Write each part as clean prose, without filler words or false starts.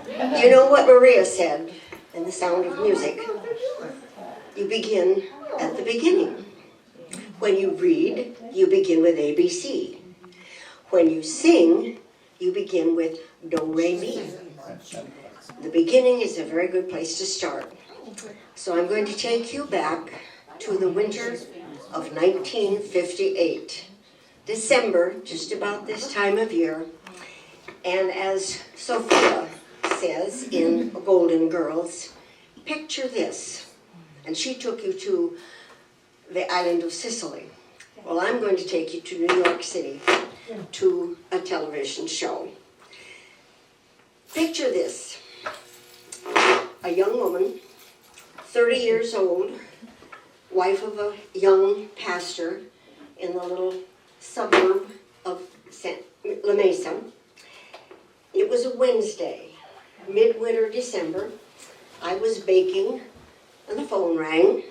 You know what Maria said in The Sound of Music? You begin at the beginning. When you read, you begin with ABC. When you sing, you begin with Do, Re, Mi. The beginning is a very good place to start. So I'm going to take you back to the winter of 1958. December, just about this time of year. And as Sophia says in Golden Girls, picture this. And she took you to the island of Sicily. Well, I'm going to take you to New York City to a television show. Picture this. A young woman, 30 years old, wife of a young pastor in the little suburb of La Mesa. It was a Wednesday, midwinter December. I was baking and the phone rang.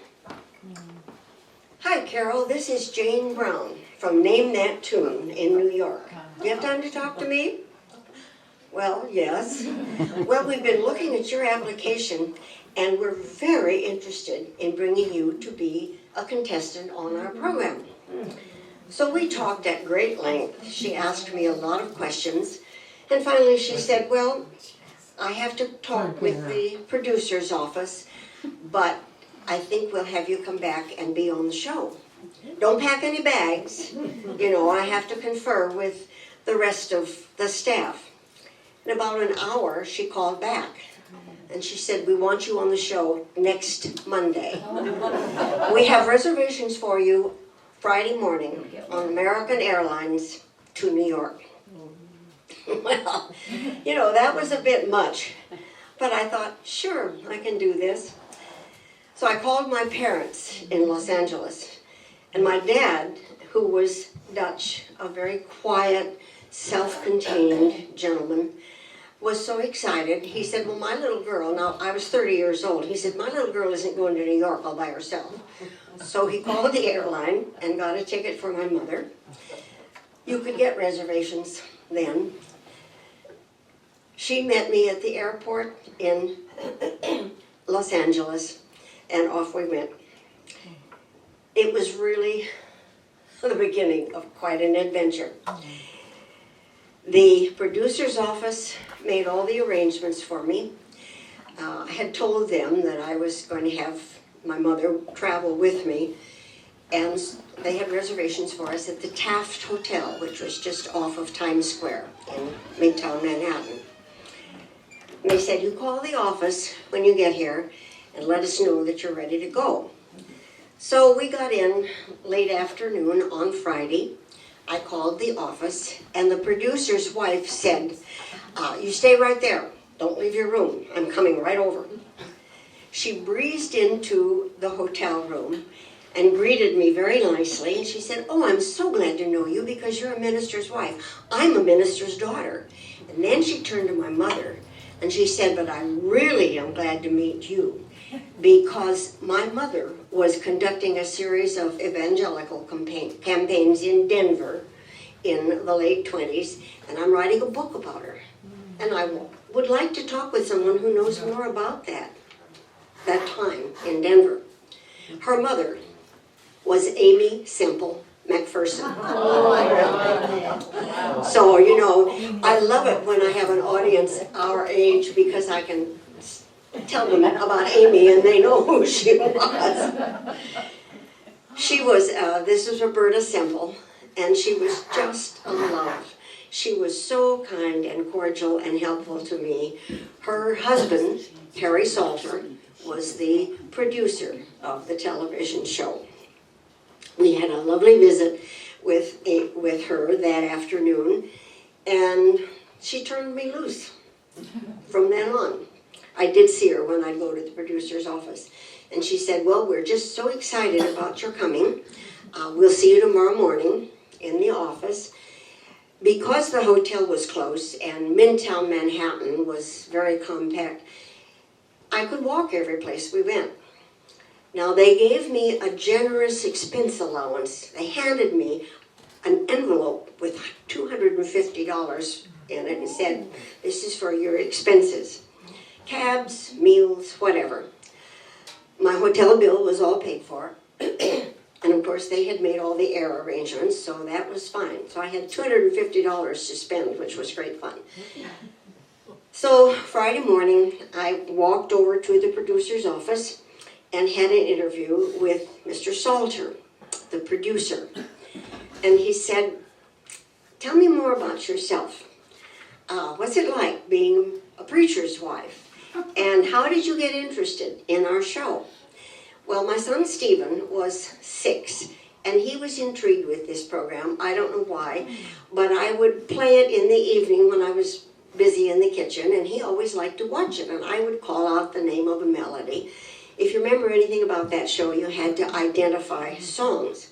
Hi, Carol, this is Jane Brown from Name That Tune in New York. You have time to talk to me? Well, yes. Well, we've been looking at your application and we're very interested in bringing you to be a contestant on our program. So we talked at great length. She asked me a lot of questions. And finally she said, well, I have to talk with the producer's office, but I think we'll have you come back and be on the show. Don't pack any bags. You know, I have to confer with the rest of the staff. In about an hour, she called back. And she said, we want you on the show next Monday. We have reservations for you Friday morning on American Airlines to New York. Well, you know, that was a bit much. But I thought, sure, I can do this. So I called my parents in Los Angeles. And my dad, who was Dutch, a very quiet, self-contained gentleman, was so excited. He said, well, my little girl, now I was 30 years old, he said, my little girl isn't going to New York all by herself. So he called the airline and got a ticket for my mother. You could get reservations then. She met me at the airport in Los Angeles, and off we went. It was really the beginning of quite an adventure. The producer's office made all the arrangements for me. I had told them that I was going to have my mother travel with me, and they had reservations for us at the Taft Hotel, which was just off of Times Square in Midtown Manhattan. And they said, you call the office when you get here and let us know that you're ready to go. So we got in late afternoon on Friday. I called the office, and the producer's wife said, you stay right there. Don't leave your room. I'm coming right over. She breezed into the hotel room and greeted me very nicely. And she said, oh, I'm so glad to know you because you're a minister's wife. I'm a minister's daughter. And then she turned to my mother and she said, but I really am glad to meet you because my mother was conducting a series of evangelical campaigns in Denver in the late 20s, and I'm writing a book about her. And I would like to talk with someone who knows more about that time in Denver. Her mother was Amy Semple McPherson. Oh my God. So, you know, I love it when I have an audience our age because I can tell them about Amy and they know who she was. She was, this is Roberta Semple, and she was just a love. She was so kind and cordial and helpful to me. Her husband, Harry Salter, was the producer of the television show. We had a lovely visit with her that afternoon, and she turned me loose from then on. I did see her when I'd go to the producer's office, and she said, well, we're just so excited about your coming. We'll see you tomorrow morning in the office. Because the hotel was close and Midtown Manhattan was very compact, I could walk every place we went. Now, they gave me a generous expense allowance. They handed me an envelope with $250 in it and said, this is for your expenses. Cabs, meals, whatever. My hotel bill was all paid for. And of course they had made all the air arrangements, so that was fine. So I had $250 to spend, which was great fun. So Friday morning, I walked over to the producer's office and had an interview with Mr. Salter, the producer. And he said, tell me more about yourself. What's it like being a preacher's wife? And how did you get interested in our show? Well, my son Stephen was 6, and he was intrigued with this program. I don't know why, but I would play it in the evening when I was busy in the kitchen, and he always liked to watch it, and I would call out the name of a melody. If you remember anything about that show, you had to identify songs.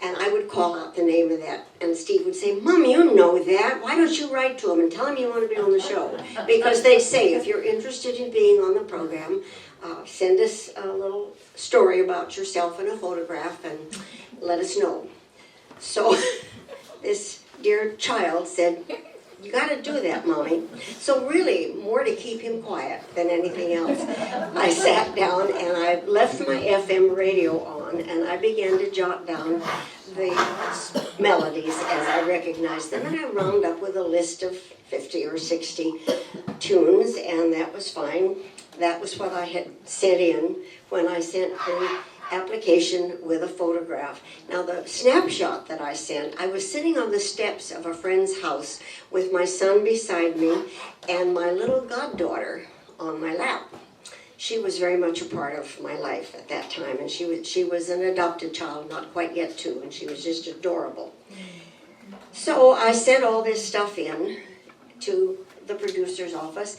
And I would call out the name of that, and Steve would say, Mom, you know that. Why don't you write to him and tell him you want to be on the show? Because they say if you're interested in being on the program, send us a little story about yourself and a photograph and let us know. So this dear child said, you got to do that, Mommy. So really, more to keep him quiet than anything else. I sat down and I left my FM radio on and I began to jot down the melodies as I recognized them. And I wound up with a list of 50 or 60 tunes, and that was fine. That was what I had sent in when I sent the application with a photograph. Now the snapshot that I sent, I was sitting on the steps of a friend's house with my son beside me and my little goddaughter on my lap. She was very much a part of my life at that time, and she was an adopted child, not quite yet 2, and she was just adorable. So I sent all this stuff in to the producer's office,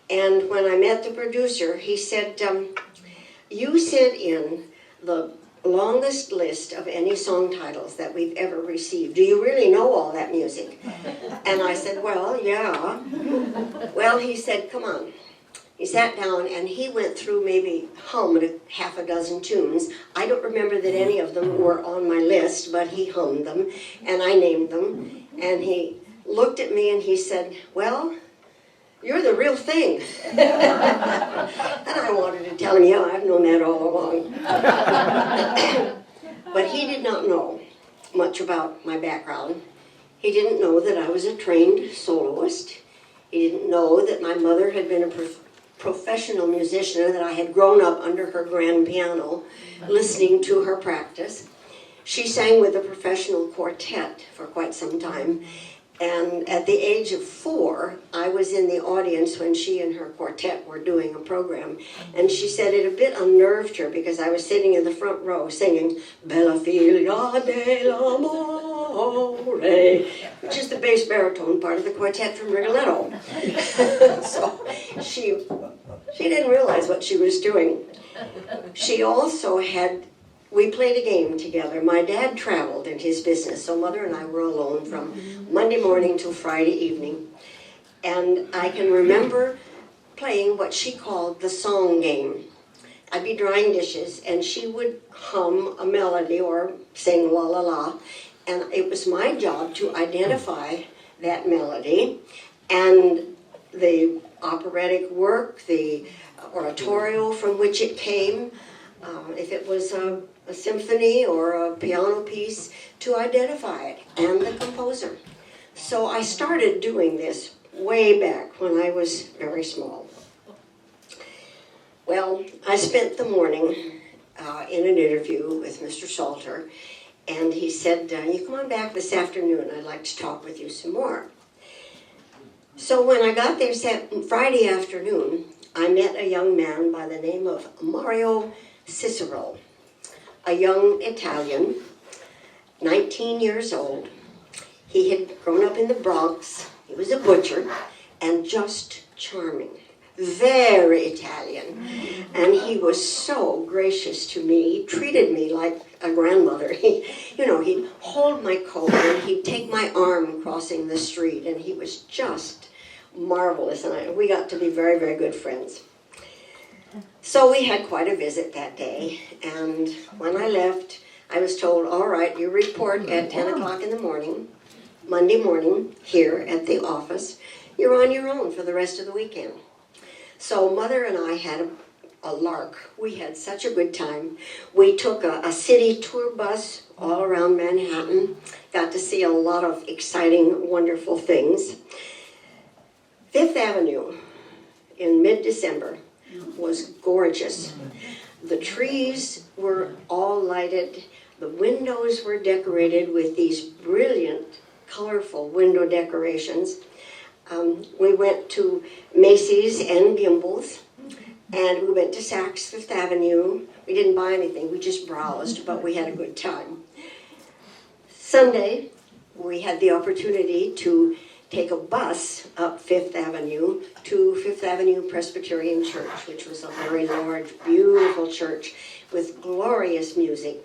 and when I met the producer, he said, you sent in the longest list of any song titles that we've ever received. Do you really know all that music? And I said, well, yeah. Well, he said, come on. He sat down and he went through maybe hummed half a dozen tunes. I don't remember that any of them were on my list, but he hummed them and I named them. And he looked at me and he said, well, you're the real thing. And I wanted to tell him, yeah, I've known that all along. But he did not know much about my background. He didn't know that I was a trained soloist. He didn't know that my mother had been a professional musician, that I had grown up under her grand piano, listening to her practice. She sang with a professional quartet for quite some time. And at the age of 4, I was in the audience when she and her quartet were doing a program. And she said it a bit unnerved her because I was sitting in the front row singing Bella Filia dell'amore, which is the bass baritone part of the quartet from Rigoletto. So she didn't realize what she was doing. She also had, we played a game together. My dad traveled in his business, so Mother and I were alone from Monday morning till Friday evening. And I can remember playing what she called the song game. I'd be drying dishes, and she would hum a melody or sing la la la, and it was my job to identify that melody and the operatic work, the oratorio from which it came, if it was a symphony or a piano piece, to identify it, and the composer. So I started doing this way back when I was very small. Well, I spent the morning in an interview with Mr. Salter, and he said, you come on back this afternoon, I'd like to talk with you some more. So when I got there Friday afternoon, I met a young man by the name of Mario Cicero, a young Italian, 19 years old. He had grown up in the Bronx. He was a butcher and just charming, very Italian. And he was so gracious to me. He treated me like a grandmother. He'd hold my coat and he'd take my arm crossing the street, and he was just marvelous. And we got to be very, very good friends. So we had quite a visit that day, and when I left, I was told, all right, you report at 10 o'clock in the morning, Monday morning, here at the office, you're on your own for the rest of the weekend. So Mother and I had a lark. We had such a good time. We took a city tour bus all around Manhattan, got to see a lot of exciting, wonderful things. Fifth Avenue in mid-December was gorgeous. The trees were all lighted. The windows were decorated with these brilliant, colorful window decorations. We went to Macy's and Gimbel's, and we went to Saks Fifth Avenue. We didn't buy anything, we just browsed, but we had a good time. Sunday, we had the opportunity to take a bus up Fifth Avenue to Fifth Avenue Presbyterian Church, which was a very large, beautiful church with glorious music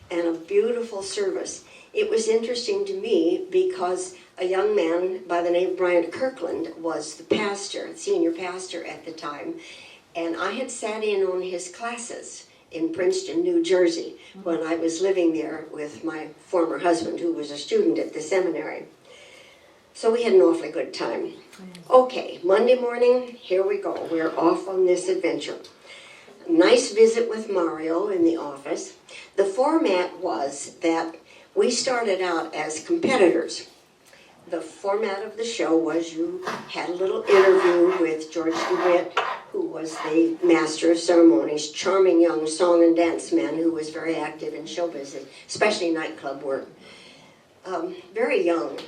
and a beautiful service. It was interesting to me because a young man by the name of Bryant Kirkland was the pastor, senior pastor at the time, and I had sat in on his classes in Princeton, New Jersey, when I was living there with my former husband, who was a student at the seminary. So we had an awfully good time. Okay, Monday morning, here we go. We're off on this adventure. Nice visit with Mario in the office. The format was that we started out as competitors. The format of the show was you had a little interview with George DeWitt, who was the master of ceremonies, charming young song and dance man who was very active in show business, especially nightclub work. Very young.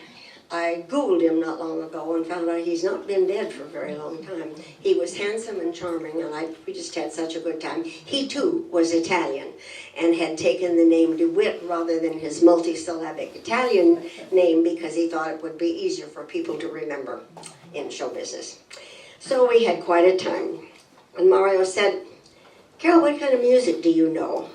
I Googled him not long ago and found out he's not been dead for a very long time. He was handsome and charming, and we just had such a good time. He, too, was Italian and had taken the name DeWitt rather than his multisyllabic Italian name because he thought it would be easier for people to remember in show business. So we had quite a time. And Mario said, "Carol, what kind of music do you know?"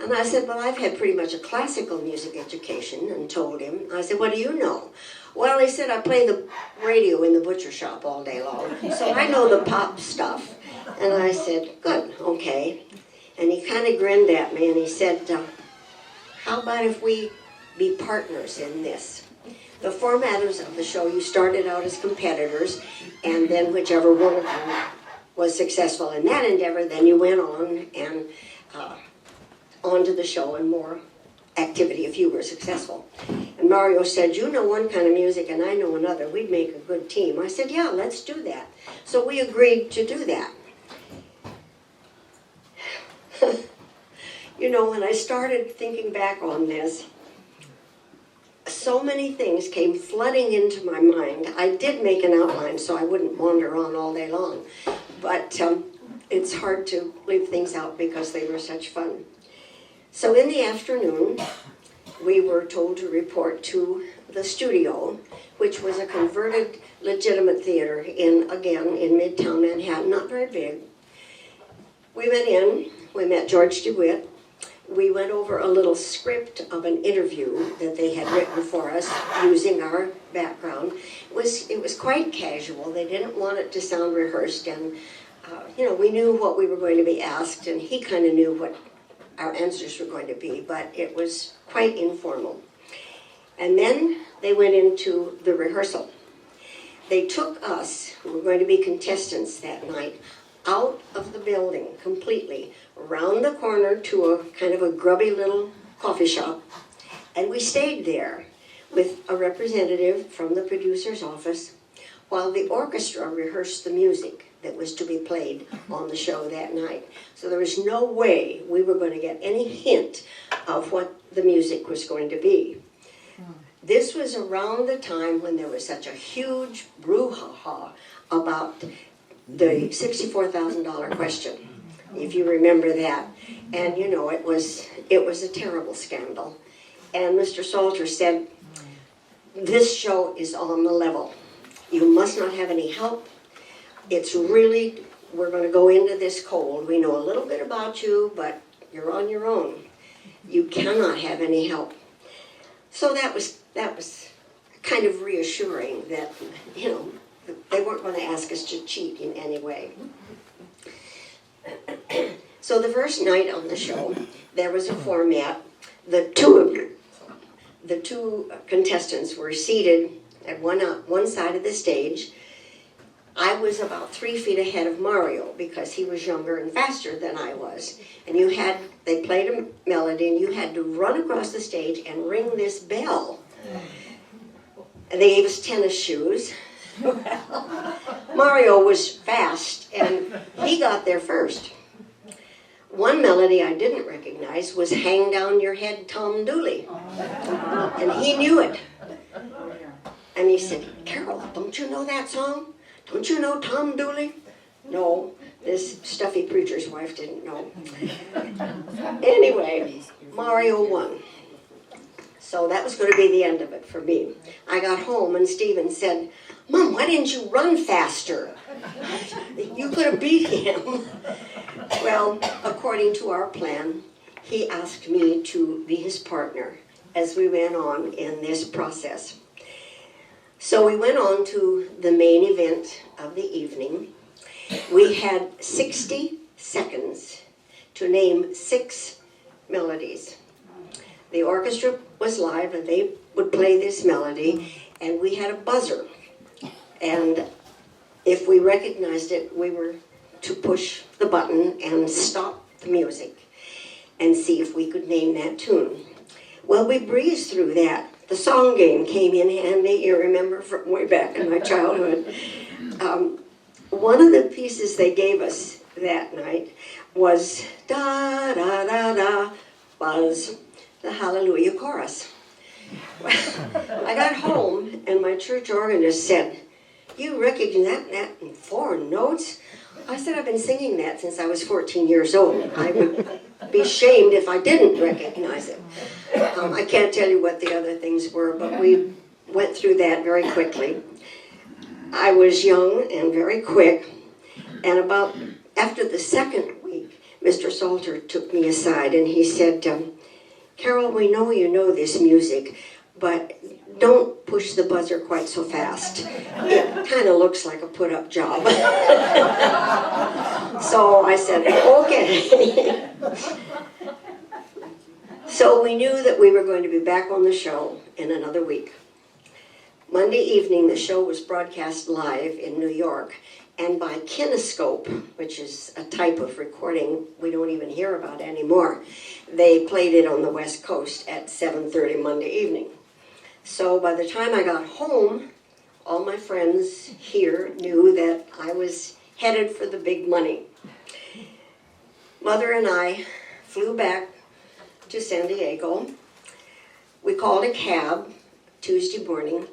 And I said, "Well, I've had pretty much a classical music education," and told him. I said, "What do you know?" Well, he said, "I play the radio in the butcher shop all day long, so I know the pop stuff." And I said, "Good, okay." And he kind of grinned at me and he said, "How about if we be partners in this?" The format of the show, you started out as competitors, and then whichever one of you was successful in that endeavor, then you went on and onto the show and more activity if you were successful. And Mario said, "You know one kind of music and I know another. We'd make a good team." I said, "Yeah, let's do that." So we agreed to do that. You know, when I started thinking back on this, so many things came flooding into my mind. I did make an outline so I wouldn't wander on all day long, but it's hard to leave things out because they were such fun. So in the afternoon, we were told to report to the studio, which was a converted legitimate theater again in Midtown Manhattan, not very big. We went in, we met George DeWitt. We went over a little script of an interview that they had written for us using our background. It was quite casual. They didn't want it to sound rehearsed, and we knew what we were going to be asked, and he kind of knew what our answers were going to be, but it was quite informal. And then they went into the rehearsal. They took us, who were going to be contestants that night, out of the building completely, around the corner to a kind of a grubby little coffee shop, and we stayed there with a representative from the producer's office while the orchestra rehearsed the music that was to be played on the show that night. So there was no way we were going to get any hint of what the music was going to be. This was around the time when there was such a huge brouhaha about the $64,000 question, if you remember that. And it was a terrible scandal. And Mr. Salter said, "This show is on the level. You must not have any help. We're going to go into this cold. We know a little bit about you, but you're on your own. You cannot have any help." So that was kind of reassuring that, they weren't going to ask us to cheat in any way. So the first night on the show, there was a format. The two contestants were seated at one side of the stage. I was about 3 feet ahead of Mario because he was younger and faster than I was. And they played a melody and you had to run across the stage and ring this bell. And they gave us tennis shoes. Mario was fast and he got there first. One melody I didn't recognize was Hang Down Your Head, Tom Dooley. And he knew it. And he said, Carol, don't you know that song? Don't you know Tom Dooley? No, this stuffy preacher's wife didn't know. Anyway, Mario won. So that was going to be the end of it for me. I got home and Stephen said, Mom, why didn't you run faster? You could have beat him. Well, according to our plan, he asked me to be his partner as we went on in this process. So we went on to the main event of the evening. We had 60 seconds to name 6 melodies. The orchestra was live and they would play this melody and we had a buzzer. And if we recognized it, we were to push the button and stop the music and see if we could name that tune. Well, we breezed through that. The song game came in handy, you remember, from way back in my childhood. One of the pieces they gave us that night was da da da da buzz, the Hallelujah chorus. I got home and my church organist said, you recognize that in 4 notes? I said, I've been singing that since I was 14 years old. I would be shamed if I didn't recognize it. I can't tell you what the other things were, but we went through that very quickly. I was young and very quick, and about after the second week, Mr. Salter took me aside and he said, Carol, we know you know this music, but don't push the buzzer quite so fast. It kind of looks like a put-up job. So I said, okay. So we knew that we were going to be back on the show in another week. Monday evening, the show was broadcast live in New York, and by kinescope, which is a type of recording we don't even hear about anymore, they played it on the West Coast at 7:30 Monday evening. So by the time I got home, all my friends here knew that I was headed for the big money. Mother and I flew back to San Diego. We called a cab Tuesday morning,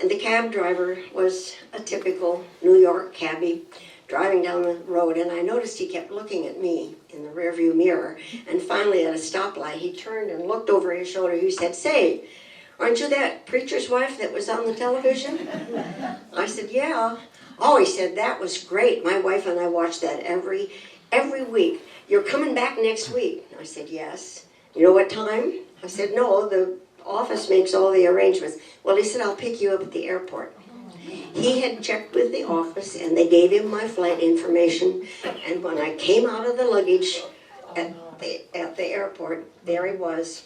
and the cab driver was a typical New York cabbie driving down the road, and I noticed he kept looking at me in the rearview mirror, and finally at a stoplight he turned and looked over his shoulder. He said, say, aren't you that preacher's wife that was on the television? I said, yeah. Oh, he said, that was great. My wife and I watched that every week. You're coming back next week? I said, yes. You know what time? I said, no, the office makes all the arrangements. Well, he said, I'll pick you up at the airport. He had checked with the office and they gave him my flight information. And when I came out of the luggage at the airport, there he was.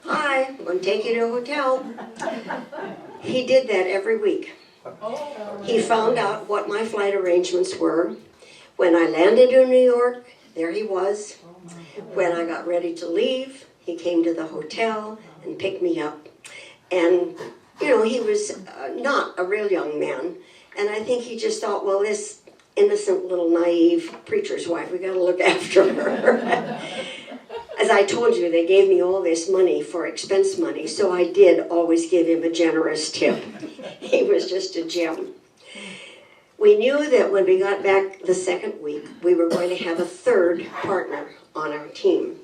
Hi, I'm going to take you to a hotel. He did that every week. He found out what my flight arrangements were. When I landed in New York, there he was. When I got ready to leave, he came to the hotel and picked me up. And, you know, he was not a real young man. And I think he just thought, well, this innocent little naive preacher's wife, we got to look after her. As I told you, they gave me all this money for expense money, so I did always give him a generous tip. He was just a gem. We knew that when we got back the second week, we were going to have a third partner on our team.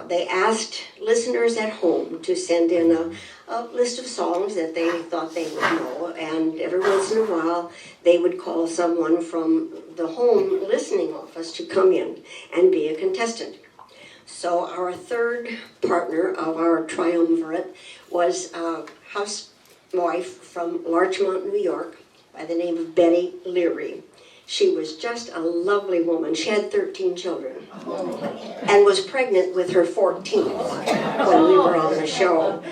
They asked listeners at home to send in a list of songs that they thought they would know, and every once in a while they would call someone from the home listening office to come in and be a contestant. So our third partner of our triumvirate was a housewife from Larchmont, New York, by the name of Betty Leary. She was just a lovely woman. She had 13 children and was pregnant with her 14th when we were on the show.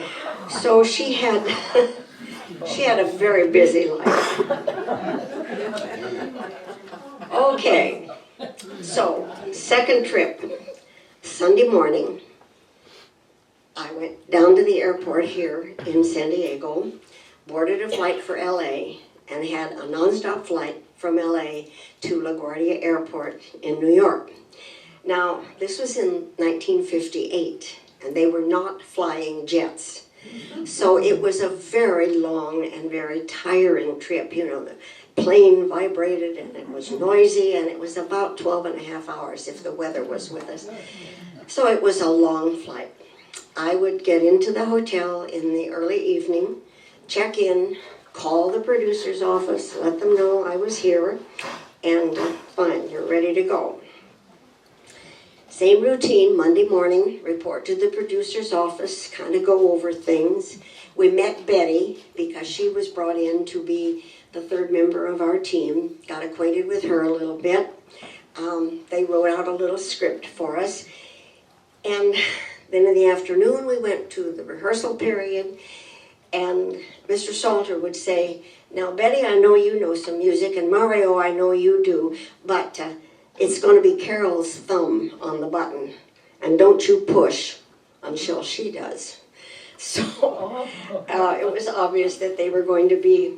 So she had She had a very busy life. Okay, so second trip, Sunday morning, I went down to the airport here in San Diego, boarded a flight for LA, and had a nonstop flight from LA to LaGuardia Airport in New York. Now, this was in 1958, and they were not flying jets. So it was a very long and very tiring trip. You know, the plane vibrated and it was noisy, and it was about 12 and a half hours if the weather was with us. So it was a long flight. I would get into the hotel in the early evening, check in, call the producer's office, let them know I was here, and fine, you're ready to go. Same routine, Monday morning, report to the producer's office, kind of go over things. We met Betty because she was brought in to be the third member of our team, got acquainted with her a little bit. They wrote out a little script for us. And then in the afternoon, we went to the rehearsal period, and Mr. Salter would say, "Now, Betty, I know you know some music, and Mario, I know you do, but it's going to be Carol's thumb on the button, and don't you push until she does." So it was obvious that they were going to be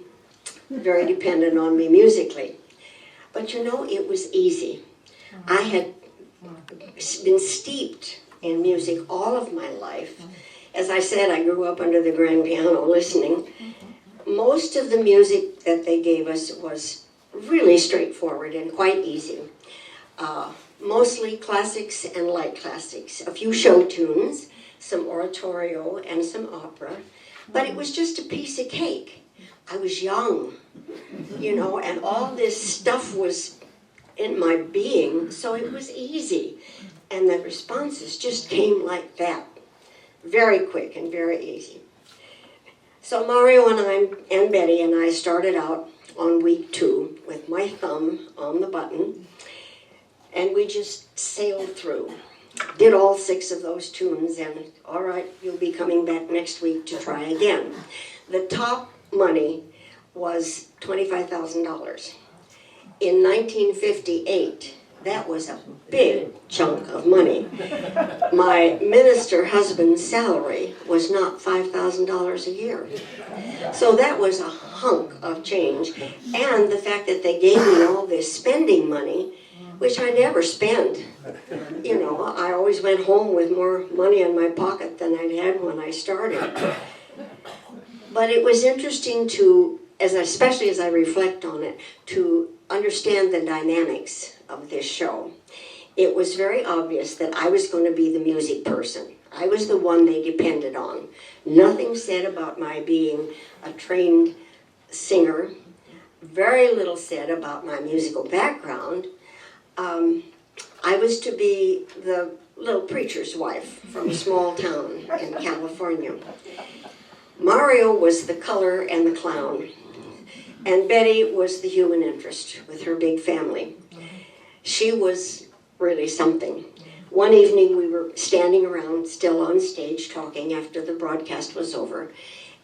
very dependent on me musically. But you know, it was easy. I had been steeped in music all of my life. As I said, I grew up under the grand piano listening. Most of the music that they gave us was really straightforward and quite easy. Mostly classics and light classics, a few show tunes, some oratorio and some opera, but it was just a piece of cake. I was young, you know, and all this stuff was in my being, so it was easy. And the responses just came like that, very quick and very easy. So Mario and Betty and I started out on week 2 with my thumb on the button, and we just sailed through. Did all 6 of those tunes, and all right, you'll be coming back next week to try again. The top money was $25,000. In 1958, that was a big chunk of money. My minister husband's salary was not $5,000 a year. So that was a hunk of change. And the fact that they gave me all this spending money, which I never spent. You know, I always went home with more money in my pocket than I'd had when I started. But it was interesting to, especially as I reflect on it, to understand the dynamics of this show. It was very obvious that I was going to be the music person. I was the one they depended on. Nothing said about my being a trained singer. Very little said about my musical background. I was to be the little preacher's wife from a small town in California. Mario was the color and the clown, and Betty was the human interest with her big family. She was really something. One evening we were standing around, still on stage, talking after the broadcast was over,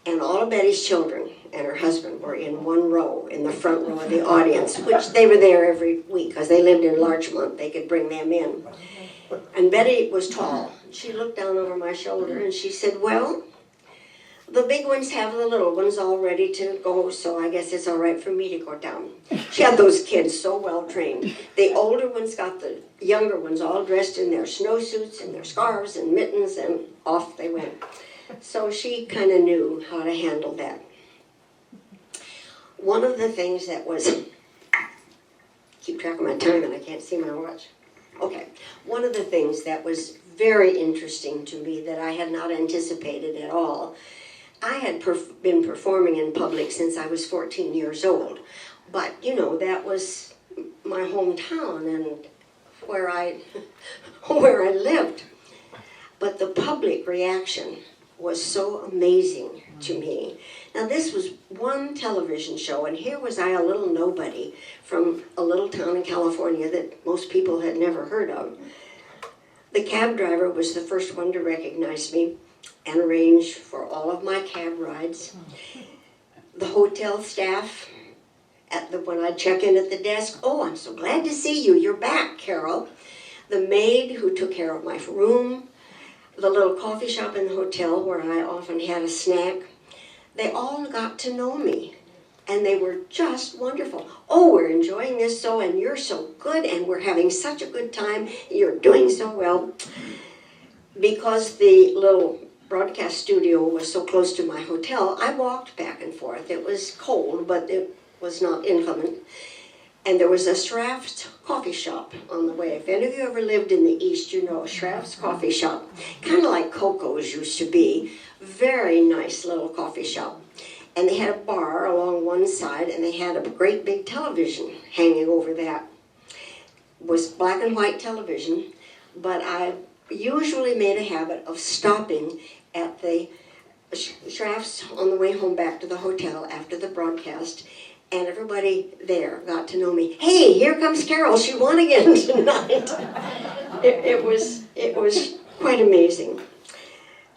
and all of Betty's children and her husband were in one row, in the front row of the audience, which they were there every week because they lived in Larchmont. They could bring them in. And Betty was tall. She looked down over my shoulder and she said, "Well, the big ones have the little ones all ready to go, so I guess it's all right for me to go down." She had those kids so well trained. The older ones got the younger ones all dressed in their snowsuits and their scarves and mittens, and off they went. So she kind of knew how to handle that. One of the things that was, keep track of my time and I can't see my watch. Okay, one of the things that was very interesting to me that I had not anticipated at all, I had been performing in public since I was 14 years old. But, you know, that was my hometown and where I lived. But the public reaction was so amazing to me. Now, this was one television show, and here was I, a little nobody from a little town in California that most people had never heard of. The cab driver was the first one to recognize me and arrange for all of my cab rides. the hotel staff when I check in at the desk, "Oh, I'm so glad to see you. You're back, Carol." The maid who took care of my room, the little coffee shop in the hotel where I often had a snack, they all got to know me. And they were just wonderful. "Oh, we're enjoying this so, and you're so good, and we're having such a good time. You're doing so well." Because the little broadcast studio was so close to my hotel, I walked back and forth. It was cold, but it was not inclement. And there was a Schraft's coffee shop on the way. If any of you ever lived in the East, you know Schraft's coffee shop. Kind of like Coco's used to be. Very nice little coffee shop. And they had a bar along one side, and they had a great big television hanging over that. It was black and white television, but I usually made a habit of stopping at the Schraft's on the way home back to the hotel after the broadcast, and everybody there got to know me. "Hey, here comes Carol. She won again tonight." It was quite amazing.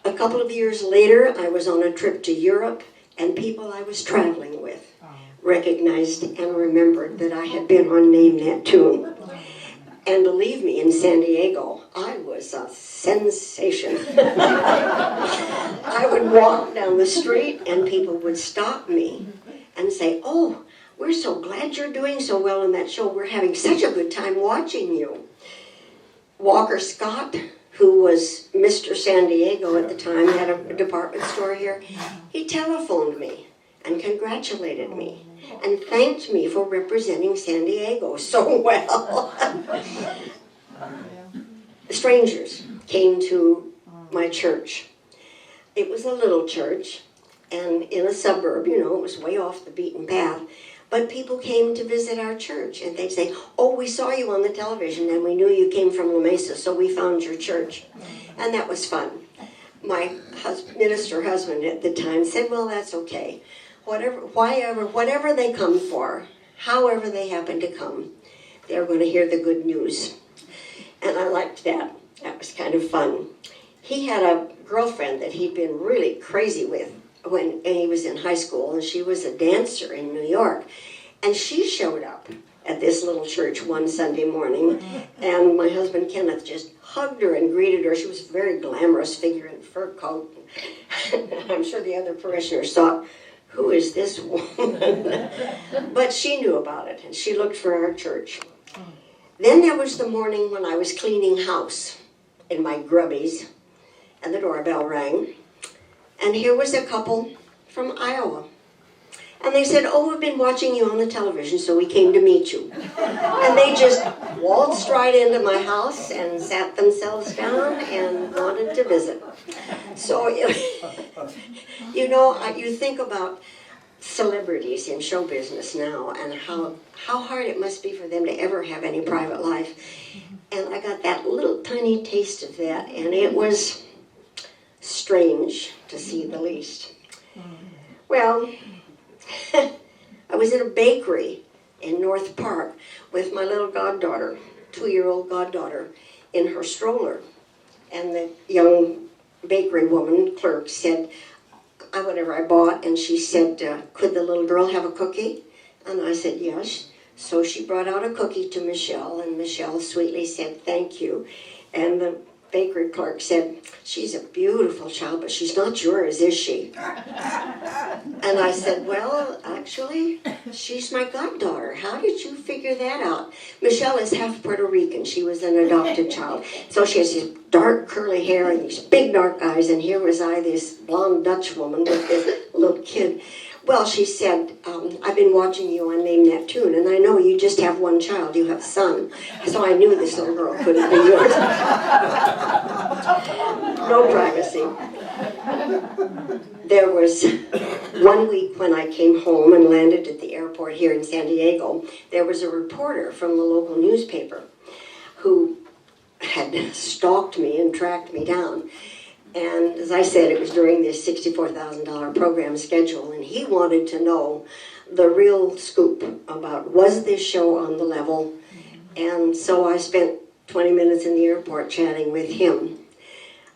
A couple of years later, I was on a trip to Europe, and people I was traveling with recognized and remembered that I had been on Name That Tune. And believe me, in San Diego, I was a sensation. I would walk down the street and people would stop me and say, "Oh, we're so glad you're doing so well in that show. We're having such a good time watching you." Walker Scott, who was Mr. San Diego at the time, had a department store here. He telephoned me and congratulated me and thanked me for representing San Diego so well. Strangers came to my church. It was a little church, and in a suburb, it was way off the beaten path. But people came to visit our church, and they'd say, "Oh, we saw you on the television, and we knew you came from La Mesa, so we found your church." And that was fun. My minister husband at the time said, "Well, that's okay. Whatever they come for, however they happen to come, they're going to hear the good news." And I liked that. That was kind of fun. He had a girlfriend that he'd been really crazy with when he was in high school, and she was a dancer in New York. And she showed up at this little church one Sunday morning, and my husband Kenneth just hugged her and greeted her. She was a very glamorous figure in a fur coat. I'm sure the other parishioners thought, "Who is this woman?" But she knew about it, and she looked for our church. Then there was the morning when I was cleaning house in my grubbies, and the doorbell rang. And here was a couple from Iowa. And they said, "Oh, we've been watching you on the television, so we came to meet you." And they just waltzed right into my house and sat themselves down and wanted to visit. So, you think about celebrities in show business now and how hard it must be for them to ever have any private life. And I got that little tiny taste of that, and it was strange, to say the least. Well, I was in a bakery in North Park with my little goddaughter, 2-year-old goddaughter, in her stroller. And the young bakery woman, clerk, said, whatever I bought, and she said, "Could the little girl have a cookie?" And I said, "Yes." So she brought out a cookie to Michelle, and Michelle sweetly said, "Thank you." And the bakery clerk said, "She's a beautiful child, but she's not yours, is she?" And I said, "Well, actually, she's my goddaughter. How did you figure that out?" Michelle is half Puerto Rican. She was an adopted child. So she has this dark curly hair and these big dark eyes, and here was I, this blonde Dutch woman with this little kid. Well, she said, "I've been watching you on Name That Tune, and I know you just have one child. You have a son." So I knew this little girl couldn't be yours. No privacy. There was one week when I came home and landed at the airport here in San Diego, there was a reporter from the local newspaper who had stalked me and tracked me down. And as I said, it was during this $64,000 program schedule, and he wanted to know the real scoop about, was this show on the level? And so I spent 20 minutes in the airport chatting with him.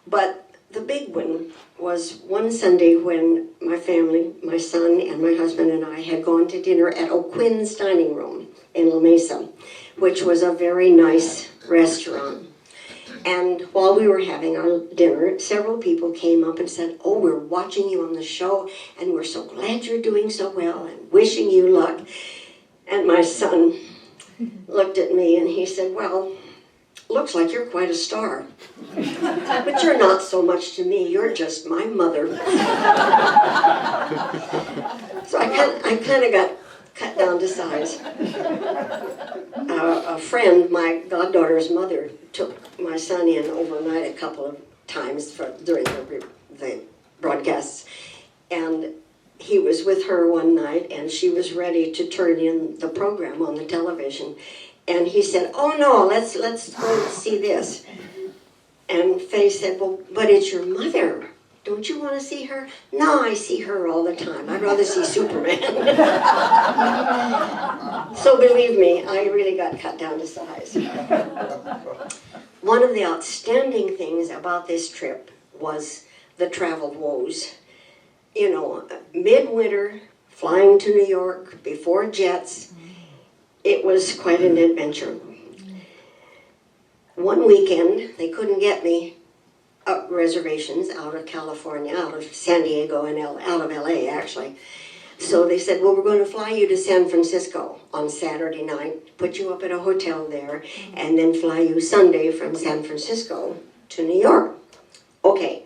But the big one was one Sunday when my family, my son and my husband and I had gone to dinner at O'Quinn's Dining Room in La Mesa, which was a very nice restaurant. And while we were having our dinner, several people came up and said, "Oh, we're watching you on the show, and we're so glad you're doing so well, and wishing you luck." And my son looked at me and he said, "Well, looks like you're quite a star. But you're not so much to me, you're just my mother." So I kind of got cut down to size. A friend, my goddaughter's mother, took my son in overnight a couple of times during the broadcasts, and he was with her one night, and she was ready to turn in the program on the television, and he said, "Oh no, let's go see this." And Faye said, "Well, but it's your mother. Don't you want to see her?" "No, I see her all the time. I'd rather see Superman." So believe me, I really got cut down to size. One of the outstanding things about this trip was the travel woes. You know, midwinter, flying to New York before jets, it was quite an adventure. One weekend, they couldn't get me reservations out of California, out of San Diego, and out of LA actually. So they said, "Well, we're going to fly you to San Francisco on Saturday night, put you up at a hotel there, and then fly you Sunday from San Francisco to New York." Okay.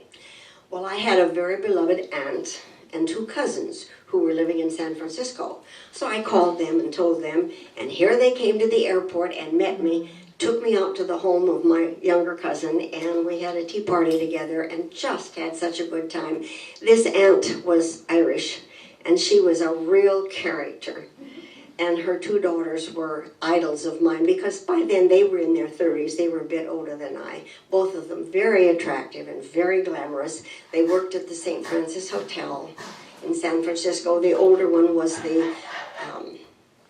Well, I had a very beloved aunt and two cousins who were living in San Francisco. So I called them and told them, and here they came to the airport and met me, took me out to the home of my younger cousin, and we had a tea party together and just had such a good time. This aunt was Irish, and she was a real character. And her two daughters were idols of mine because by then they were in their 30s. They were a bit older than I. Both of them very attractive and very glamorous. They worked at the St. Francis Hotel in San Francisco. The older one was the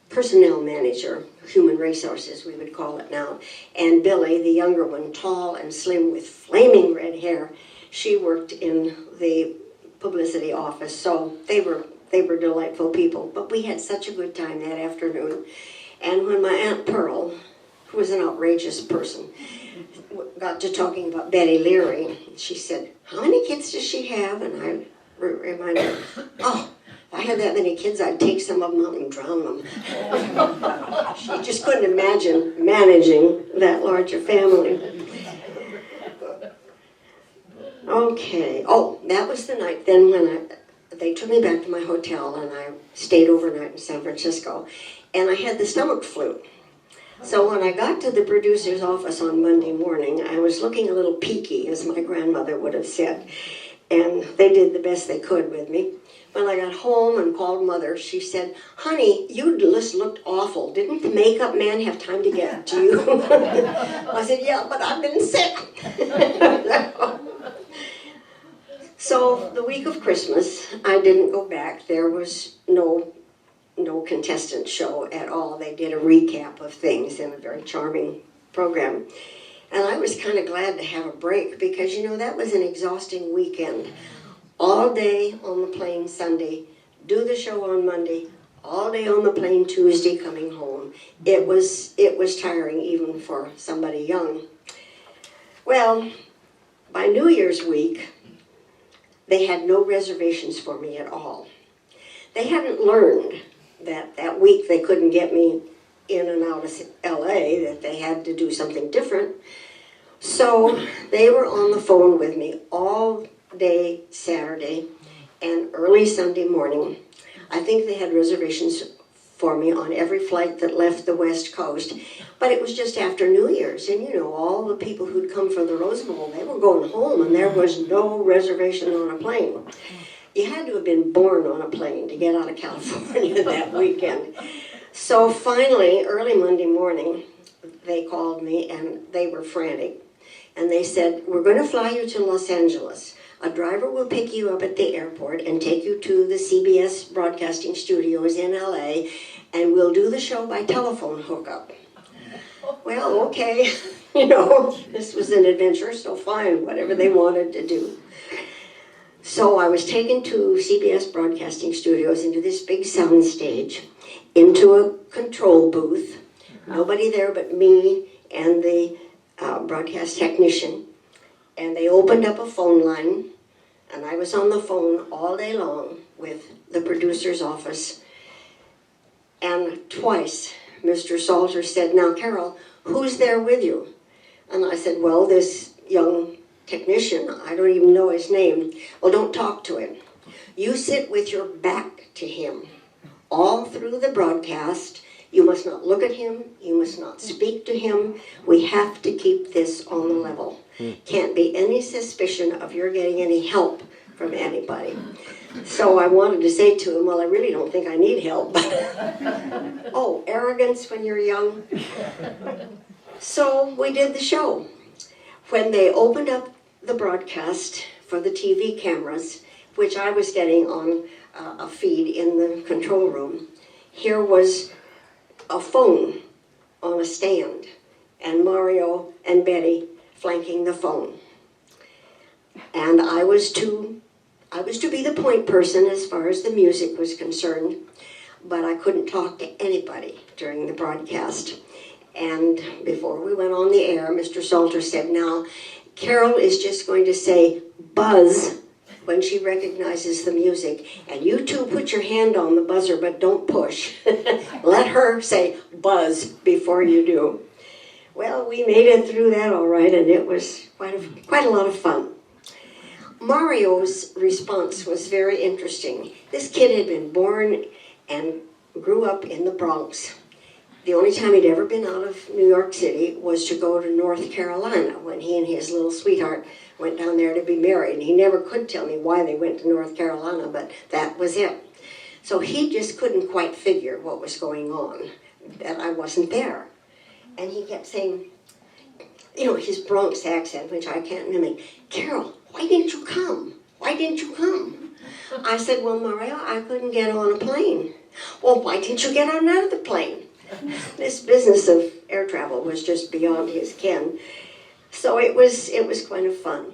personnel manager, human resources we would call it now. And Billy, the younger one, tall and slim with flaming red hair, she worked in the publicity office. So they were delightful people, but we had such a good time that afternoon. And when my Aunt Pearl, who was an outrageous person, got to talking about Betty Leary, she said, "How many kids does she have?" And I reminded her, "Oh, if I had that many kids, I'd take some of them out and drown them." She just couldn't imagine managing that large a family. Okay. Oh, that was the night then when they took me back to my hotel, and I stayed overnight in San Francisco, and I had the stomach flu. So when I got to the producer's office on Monday morning, I was looking a little peaky, as my grandmother would have said, and they did the best they could with me. When I got home and called Mother, she said, "Honey, you just looked awful. Didn't the makeup man have time to get to you?" I said, "Yeah, but I've been sick." So the week of Christmas, I didn't go back. There was no contestant show at all. They did a recap of things in a very charming program. And I was kind of glad to have a break because, you know, that was an exhausting weekend. All day on the plane Sunday, do the show on Monday, all day on the plane Tuesday coming home. It was tiring even for somebody young. Well, by New Year's week, they had no reservations for me at all. They hadn't learned that week they couldn't get me in and out of LA, that they had to do something different. So they were on the phone with me all day Saturday and early Sunday morning. I think they had reservations for me on every flight that left the West Coast, but it was just after New Year's, and you know, all the people who'd come for the Rose Bowl, they were going home, and there was no reservation on a plane. You had to have been born on a plane to get out of California that weekend. So finally, early Monday morning, they called me, and they were frantic, and they said, "We're going to fly you to Los Angeles. A driver will pick you up at the airport and take you to the CBS broadcasting studios in LA, and we'll do the show by telephone hookup." well, okay, you know, this was an adventure, so fine, whatever they wanted to do. So I was taken to CBS Broadcasting Studios into this big sound stage, into a control booth. Nobody there but me and the broadcast technician. And they opened up a phone line, and I was on the phone all day long with the producer's office. And twice, Mr. Salter said, now, Carol, who's there with you? And I said, well, this young technician, I don't even know his name. Well, don't talk to him. You sit with your back to him all through the broadcast. You must not look at him. You must not speak to him. We have to keep this on the level. Can't be any suspicion of you're getting any help from anybody. So I wanted to say to him, well, I really don't think I need help. Oh, arrogance when you're young. So we did the show. When they opened up the broadcast for the TV cameras, which I was getting on a feed in the control room, here was a phone on a stand, and Mario and Betty flanking the phone. And I was to be the point person as far as the music was concerned, but I couldn't talk to anybody during the broadcast. And before we went on the air, Mr. Salter said, now, Carol is just going to say buzz when she recognizes the music. And you two put your hand on the buzzer, but don't push. Let her say buzz before you do. Well, we made it through that all right, and it was quite a lot of fun. Mario's response was very interesting. This kid had been born and grew up in the Bronx. The only time he'd ever been out of New York City was to go to North Carolina when he and his little sweetheart went down there to be married. And he never could tell me why they went to North Carolina, but that was it. So he just couldn't quite figure what was going on, that I wasn't there. And he kept saying, you know, his Bronx accent, which I can't mimic, Carol, why didn't you come? Why didn't you come? I said, well, Mario, I couldn't get on a plane. Well, why didn't you get on out of the plane? This business of air travel was just beyond his ken. So it was kind of fun.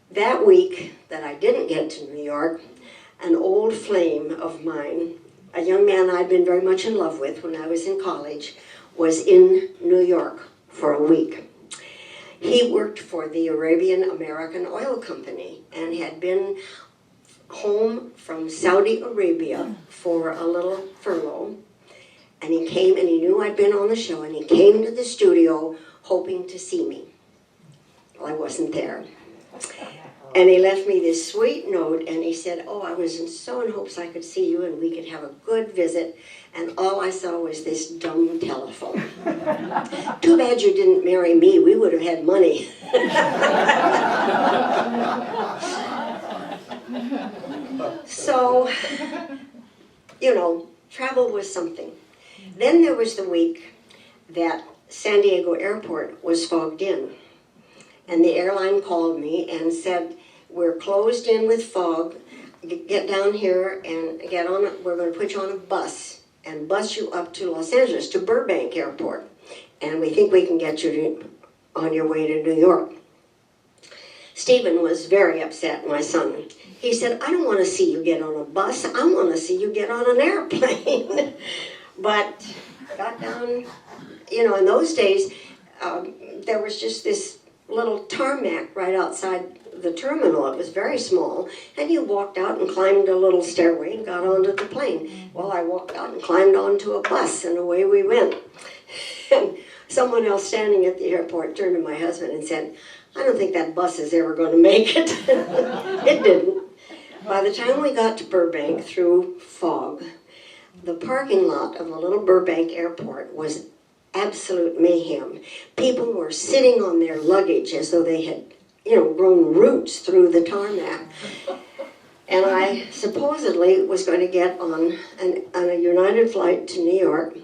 That week that I didn't get to New York, an old flame of mine, a young man I'd been very much in love with when I was in college, was in New York for a week. He worked for the Arabian American Oil Company and had been home from Saudi Arabia for a little furlough. And he came, and he knew I'd been on the show, and he came to the studio hoping to see me. Well, I wasn't there. And he left me this sweet note, and he said, oh, I was so in hopes I could see you and we could have a good visit. And all I saw was this dumb telephone. Too bad you didn't marry me. We would have had money. So, you know, travel was something. Then there was the week that San Diego Airport was fogged in. And the airline called me and said, we're closed in with fog. Get down here and we're going to put you on a bus and bus you up to Los Angeles, to Burbank Airport. And we think we can get you on your way to New York. Stephen was very upset, my son. He said, I don't want to see you get on a bus. I want to see you get on an airplane. But got down, you know, in those days, there was just this little tarmac right outside the terminal. It was very small, and you walked out and climbed a little stairway and got onto the plane. Well, I walked out and climbed onto a bus, and away we went. And someone else standing at the airport turned to my husband and said, I don't think that bus is ever going to make it. It didn't. By the time we got to Burbank through fog, the parking lot of the little Burbank airport was absolute mayhem. People were sitting on their luggage as though they had, you know, grown roots through the tarmac. And I supposedly was going to get on a United flight to New York,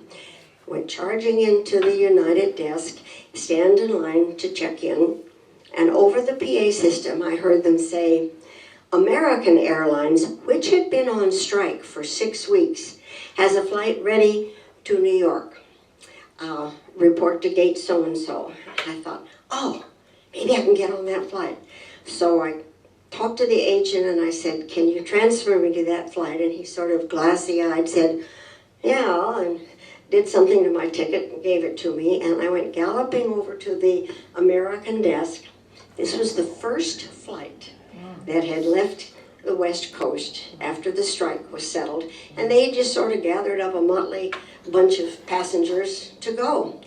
went charging into the United desk, stand in line to check in, and over the PA system I heard them say, American Airlines, which had been on strike for 6 weeks, has a flight ready to New York. report to gate so-and-so. I thought, oh, maybe I can get on that flight. So I talked to the agent and I said, can you transfer me to that flight? And he sort of glassy-eyed said, yeah, and did something to my ticket and gave it to me. And I went galloping over to the American desk. This was the first flight that had left the West Coast after the strike was settled. And they just sort of gathered up a motley bunch of passengers to go.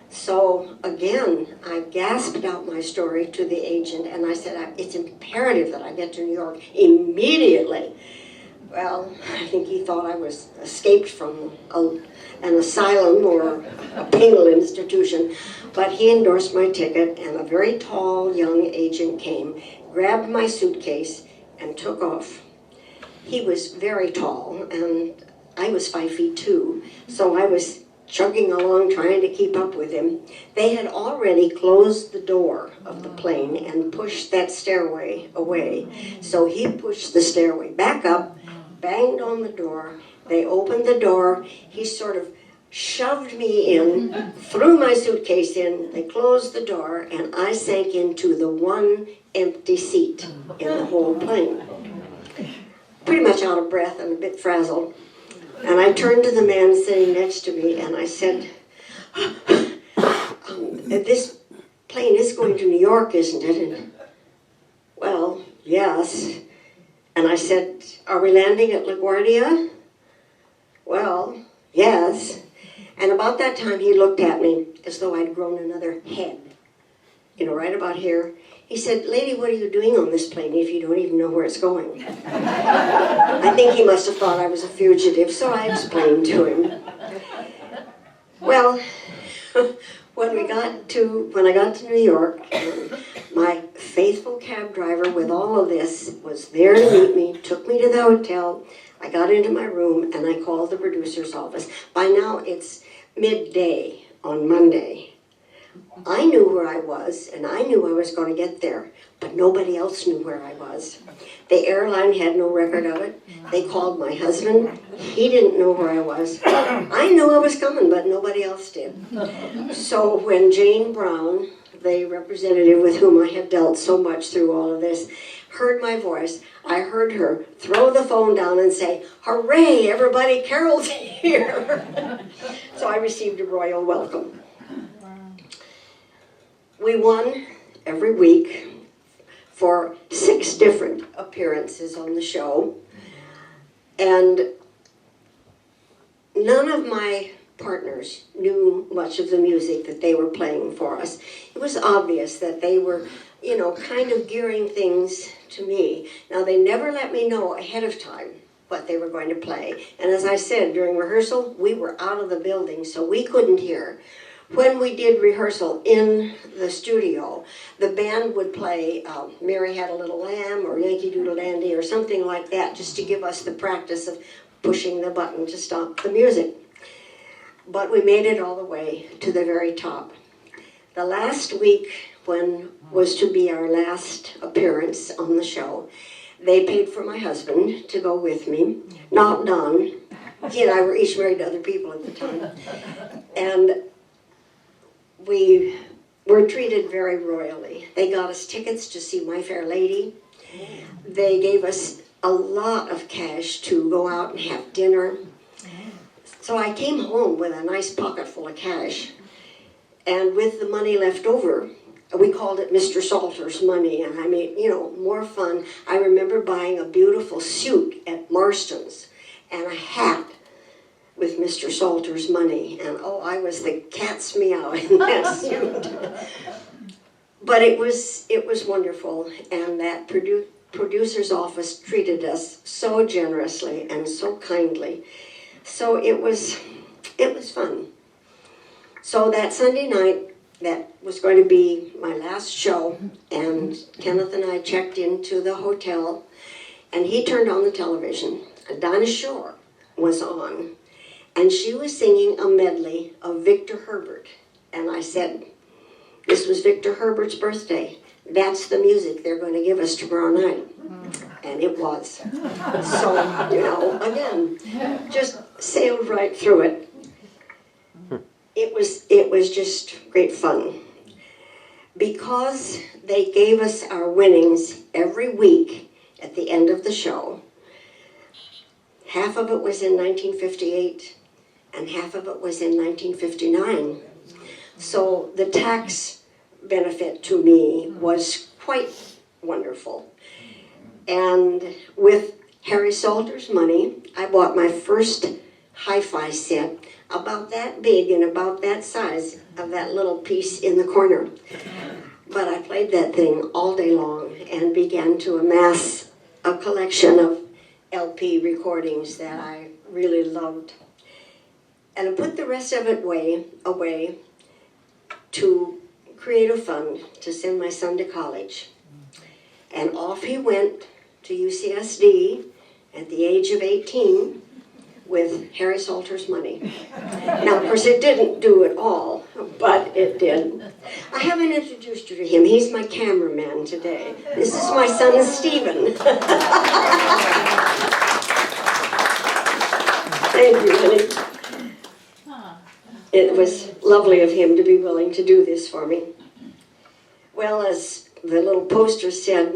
So again, I gasped out my story to the agent and I said, it's imperative that I get to New York immediately. Well, I think he thought I was escaped from an asylum or a penal institution, but he endorsed my ticket and a very tall young agent came, grabbed my suitcase and took off. He was very tall and I was 5'2", so I was chugging along trying to keep up with him. They had already closed the door of the plane and pushed that stairway away. So he pushed the stairway back up, banged on the door. They opened the door. He sort of shoved me in, threw my suitcase in. They closed the door and I sank into the one empty seat in the whole plane. Pretty much out of breath and a bit frazzled. And I turned to the man sitting next to me and I said, this plane is going to New York, isn't it? And, well, yes. And I said, are we landing at LaGuardia? Well, yes. And about that time he looked at me as though I'd grown another head, right about here. He said, lady, what are you doing on this plane if you don't even know where it's going? I think he must have thought I was a fugitive, so I explained to him. Well, when I got to New York, my faithful cab driver with all of this was there to meet me, took me to the hotel. I got into my room and I called the producer's office. By now it's midday on Monday. I knew where I was, and I knew I was going to get there, but nobody else knew where I was. The airline had no record of it. They called my husband. He didn't know where I was. I knew I was coming, but nobody else did. So when Jane Brown, the representative with whom I had dealt so much through all of this, heard my voice, I heard her throw the phone down and say, hooray, everybody, Carol's here. So I received a royal welcome. We won every week for 6 different appearances on the show. And none of my partners knew much of the music that they were playing for us. It was obvious that they were, kind of gearing things to me. Now, they never let me know ahead of time what they were going to play. And as I said, during rehearsal, we were out of the building, so we couldn't hear. When we did rehearsal in the studio, the band would play Mary Had a Little Lamb or Yankee Doodle Dandy or something like that, just to give us the practice of pushing the button to stop the music. But we made it all the way to the very top. The last week, when was to be our last appearance on the show, they paid for my husband to go with me, not Don. He and I were each married to other people at the time. And we were treated very royally. They got us tickets to see My Fair Lady. They gave us a lot of cash to go out and have dinner. So I came home with a nice pocket full of cash. And with the money left over, we called it Mr. Salter's money. And I made, more fun. I remember buying a beautiful suit at Marston's and a hat with Mr. Salter's money, and I was the cat's meow in that suit. But it was wonderful, and that producer's office treated us so generously and so kindly. So it was fun. So that Sunday night, that was going to be my last show, and Kenneth and I checked into the hotel, and he turned on the television, and Dinah Shore was on. And she was singing a medley of Victor Herbert. And I said, this was Victor Herbert's birthday. That's the music they're going to give us tomorrow night. And it was. So, again, just sailed right through it. It it was just great fun. Because they gave us our winnings every week at the end of the show, half of it was in 1958 and half of it was in 1959. So the tax benefit to me was quite wonderful. And with Harry Salter's money, I bought my first hi-fi set, about that big and about that size of that little piece in the corner. But I played that thing all day long and began to amass a collection of LP recordings that I really loved. And I put the rest of it away to create a fund to send my son to college. And off he went to UCSD at the age of 18 with Harry Salter's money. Now, of course, it didn't do it all, but it did. I haven't introduced you to him. He's my cameraman today. This is my son, Stephen. Thank you, honey. It was lovely of him to be willing to do this for me. Well, as the little poster said,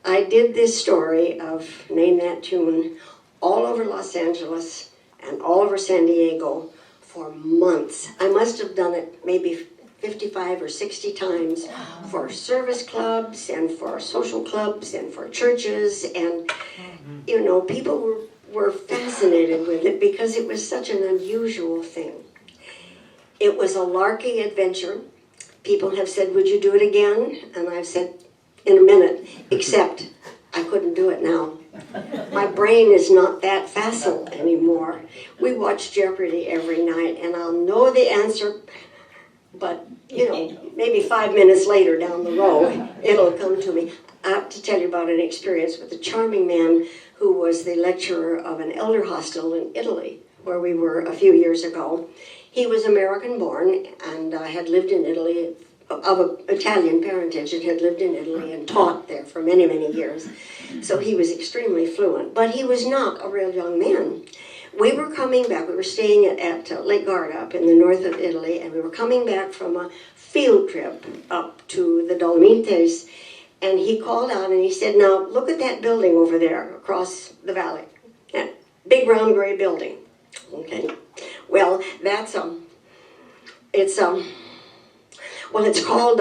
I did this story of Name That Tune all over Los Angeles and all over San Diego for months. I must have done it maybe 55 or 60 times for service clubs and for social clubs and for churches. And, you know, people were fascinated with it because it was such an unusual thing. It was a larky adventure. People have said, would you do it again? And I've said, in a minute, except I couldn't do it now. My brain is not that facile anymore. We watch Jeopardy every night, and I'll know the answer, but, you know, maybe 5 minutes later down the road, it'll come to me. I have to tell you about an experience with a charming man who was the lecturer of an elder hostel in Italy, where we were a few years ago. He was American-born and had lived in Italy, of Italian parentage, and had lived in Italy and taught there for many, many years. So he was extremely fluent, but he was not a real young man. We were coming back, we were staying at Lake Garda up in the north of Italy, and we were coming back from a field trip up to the Dolomites, and he called out and he said, now look at that building over there across the valley, that big round gray building. Okay, well, that's it's called,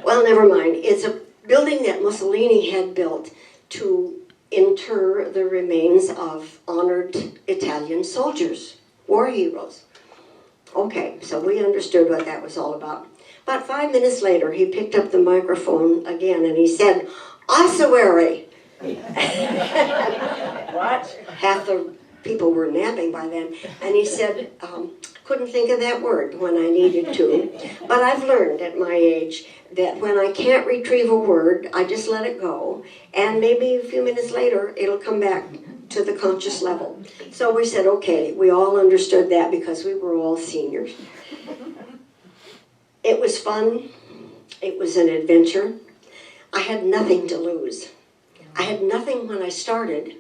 well, never mind. It's a building that Mussolini had built to inter the remains of honored Italian soldiers, war heroes. Okay, so we understood what that was all about. About 5 minutes later, he picked up the microphone again and he said, ossuary. What? Half the people were napping by then. And he said, couldn't think of that word when I needed to. But I've learned at my age that when I can't retrieve a word, I just let it go. And maybe a few minutes later, it'll come back to the conscious level. So we said, okay, we all understood that because we were all seniors. It was fun. It was an adventure. I had nothing to lose. I had nothing when I started.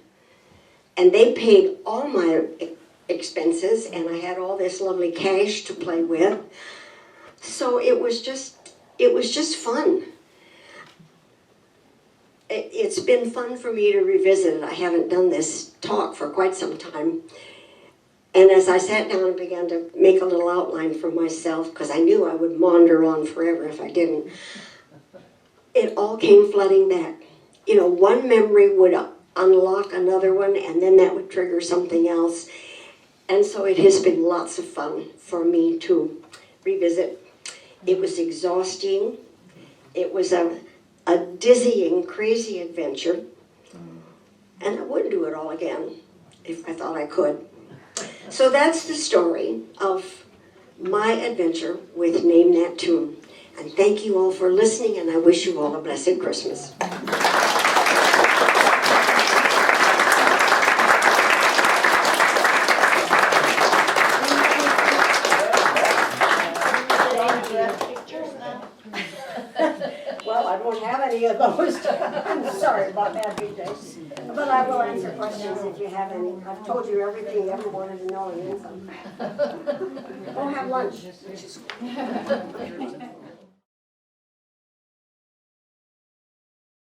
And they paid all my expenses, and I had all this lovely cash to play with. So it was just fun. It's been fun for me to revisit it. I haven't done this talk for quite some time. And as I sat down and began to make a little outline for myself, because I knew I would maunder on forever if I didn't, it all came flooding back. You know, one memory would unlock another one, and then that would trigger something else. And so it has been lots of fun for me to revisit. It was exhausting. It was a dizzying, crazy adventure. And I would do it all again if I thought I could. So that's the story of my adventure with Name That Tune. And thank you all for listening, and I wish you all a blessed Christmas. Well, I don't have any of those. I'm sorry about that, BJ. course. But I will answer questions if you have any. I've told you everything you ever wanted to know and then some. Go have lunch.